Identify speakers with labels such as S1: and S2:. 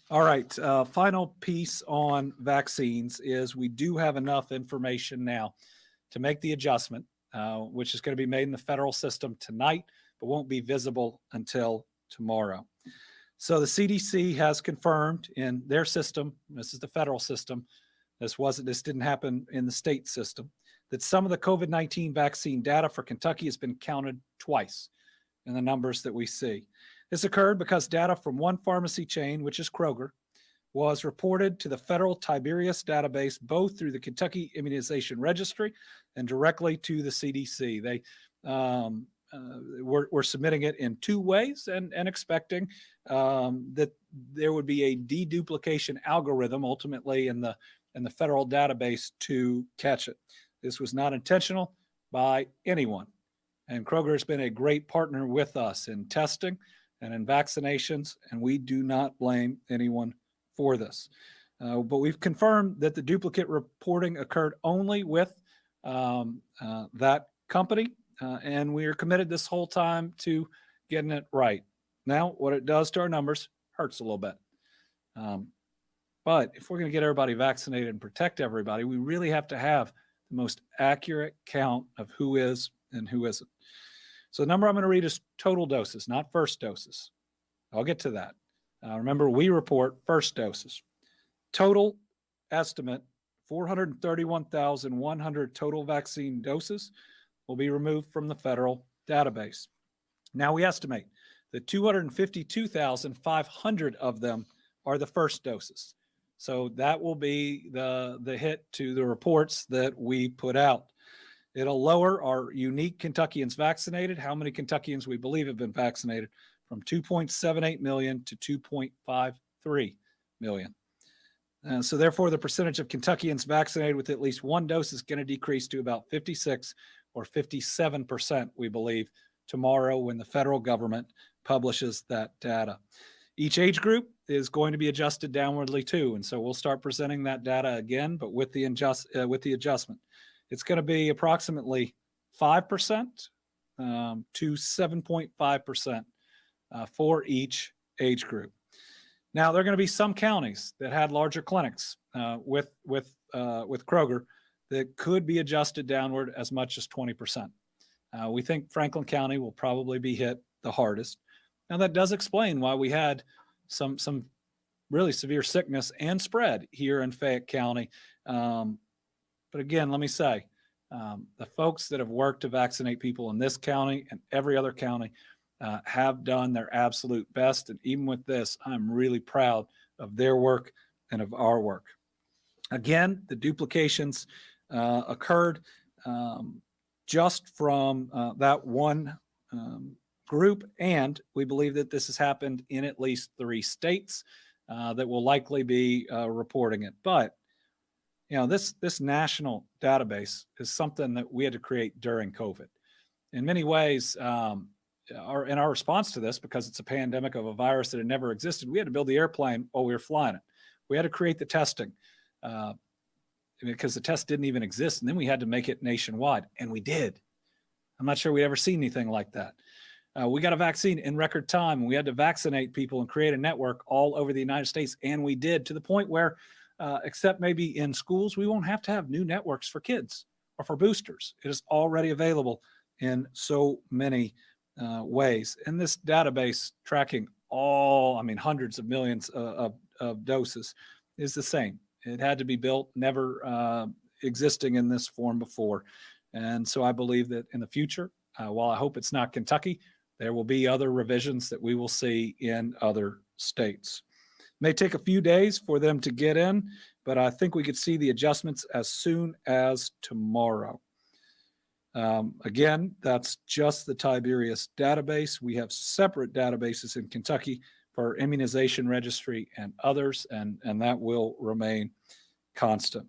S1: All right. Final piece on vaccines is we do have enough information now to make the adjustment, which is going to be made in the federal system tonight, but won't be visible until tomorrow. So the CDC has confirmed in their system, this is the federal system, this didn't happen in the state system, that some of the COVID-19 vaccine data for Kentucky has been counted twice in the numbers that we see. This occurred because data from one pharmacy chain, which is Kroger, was reported to the federal Tiberius database, both through the Kentucky Immunization Registry and directly to the CDC. They were submitting it in two ways and expecting that there would be a deduplication algorithm ultimately in the federal database to catch it. This was not intentional by anyone. And Kroger has been a great partner with us in testing and in vaccinations, and we do not blame anyone for this. But we've confirmed that the duplicate reporting occurred only with that company, and we are committed this whole time to getting it right. Now, what it does to our numbers hurts a little bit. But if we're going to get everybody vaccinated and protect everybody, we really have to have the most accurate count of who is and who isn't. So the number I'm going to read is total doses, not first doses. I'll get to that. Remember, we report first doses. Total estimate, 431,100 total vaccine doses will be removed from the federal database. Now we estimate that 252,500 of them are the first doses. So that will be the hit to the reports that we put out. It'll lower our unique Kentuckians vaccinated, how many Kentuckians we believe have been vaccinated, from 2.78 million to 2.53 million. So therefore, the percentage of Kentuckians vaccinated with at least one dose is going to decrease to about 56 or 57%, we believe, tomorrow when the federal government publishes that data. Each age group is going to be adjusted downwardly too, and so we'll start presenting that data again, but with the adjustment. It's going to be approximately 5% to 7.5% for each age group. Now, there are going to be some counties that had larger clinics with Kroger that could be adjusted downward as much as 20%. We think Franklin County will probably be hit the hardest. Now, that does explain why we had some really severe sickness and spread here in Fayette County. But again, let me say, the folks that have worked to vaccinate people in this county and every other county have done their absolute best. And even with this, I'm really proud of their work and of our work. Again, the duplications occurred just from that one group, and we believe that this has happened in at least 3 states that will likely be reporting it. But you know, this national database is something that we had to create during COVID. In many ways, our response to this, because it's a pandemic of a virus that had never existed, we had to build the airplane while we were flying it. We had to create the testing because the test didn't even exist, and then we had to make it nationwide, and we did. I'm not sure we'd ever seen anything like that. We got a vaccine in record time, and we had to vaccinate people and create a network all over the United States, and we did, to the point where except maybe in schools, we won't have to have new networks for kids or for boosters. It is already available in so many ways. And this database tracking hundreds of millions of doses is the same. It had to be built, never existing in this form before. And so I believe that in the future, while I hope it's not Kentucky, there will be other revisions that we will see in other states. May take a few days for them to get in, but I think we could see the adjustments as soon as tomorrow. Again, that's just the Tiberius database. We have separate databases in Kentucky for immunization registry and others, and that will remain constant.